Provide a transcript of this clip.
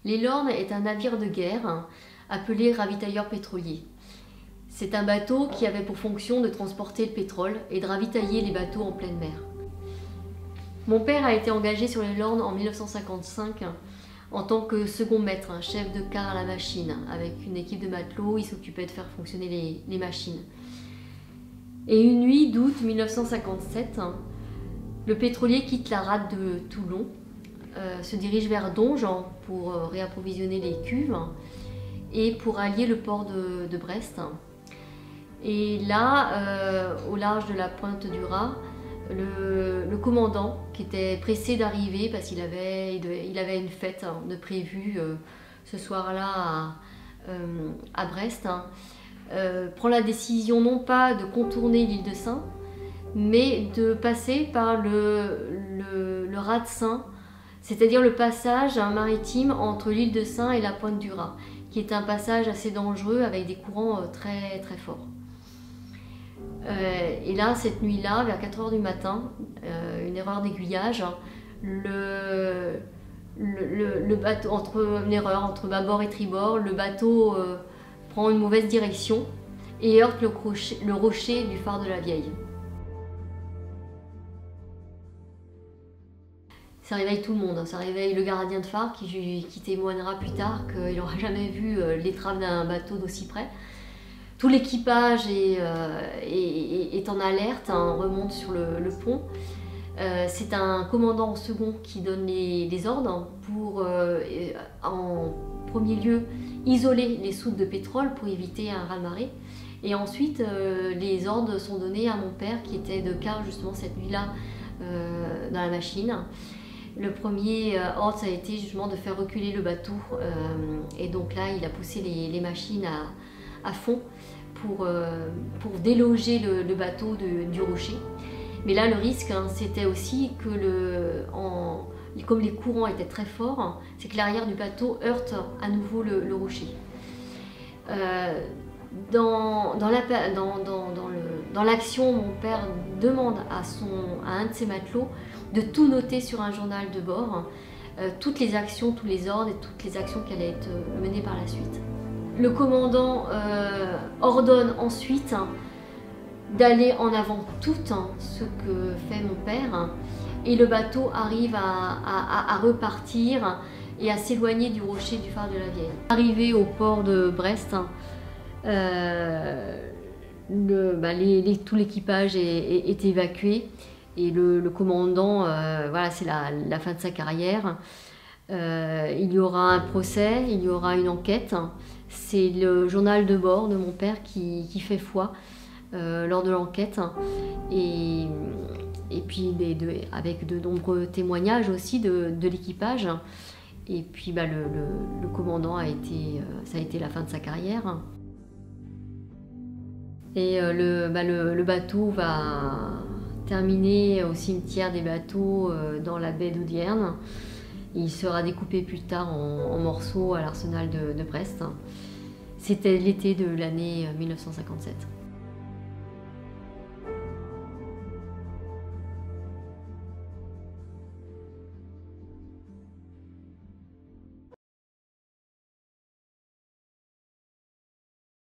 Les Lornes est un navire de guerre appelé ravitailleur pétrolier. C'est un bateau qui avait pour fonction de transporter le pétrole et de ravitailler les bateaux en pleine mer. Mon père a été engagé sur les Lornes en 1955 en tant que second maître, chef de quart à la machine. Avec une équipe de matelots, il s'occupait de faire fonctionner les machines. Et une nuit d'août 1957, le pétrolier quitte la rade de Toulon, se dirige vers Donge pour réapprovisionner les cuves et pour allier le port de Brest. Et là, au large de la pointe du Raz, le commandant, qui était pressé d'arriver parce qu'il avait une fête de prévue ce soir-là à Brest, prend la décision non pas de contourner l'île de Sein, mais de passer par le Raz de Sein, c'est-à-dire le passage maritime entre l'île de Sein et la pointe du Raz, qui est un passage assez dangereux avec des courants très très forts. Et là, cette nuit-là, vers 4 h du matin, une erreur d'aiguillage, le bateau, une erreur entre bâbord et tribord, le bateau prend une mauvaise direction et heurte le rocher du phare de la Vieille. Ça réveille tout le monde, ça réveille le gardien de phare qui témoignera plus tard qu'il n'aura jamais vu l'étrave d'un bateau d'aussi près. Tout l'équipage est en alerte, remonte sur le pont. C'est un commandant second qui donne les ordres pour, en premier lieu, isoler les soutes de pétrole pour éviter un raz-de-marée. Et ensuite, les ordres sont donnés à mon père qui était de quart justement cette nuit-là dans la machine. Le premier ordre, ça a été justement de faire reculer le bateau. Et donc là, il a poussé les machines à fond pour déloger le bateau du rocher. Mais là, le risque, c'était aussi que comme les courants étaient très forts, c'est que l'arrière du bateau heurte à nouveau le rocher. Dans l'action, mon père demande à un de ses matelots de tout noter sur un journal de bord, toutes les actions, tous les ordres et toutes les actions qui allaient être menées par la suite. Le commandant ordonne ensuite d'aller en avant tout ce que fait mon père et le bateau arrive à repartir et à s'éloigner du rocher du phare de la Vieille. Arrivé au port de Brest, tout l'équipage est évacué et le commandant, voilà, c'est la fin de sa carrière. Il y aura un procès, il y aura une enquête. C'est le journal de bord de mon père qui fait foi lors de l'enquête. Et puis avec de nombreux témoignages aussi de l'équipage. Et puis le commandant ça a été la fin de sa carrière. Et le bateau va terminer au cimetière des bateaux dans la baie d'Audierne. Il sera découpé plus tard en morceaux à l'arsenal de Brest. C'était l'été de l'année 1957.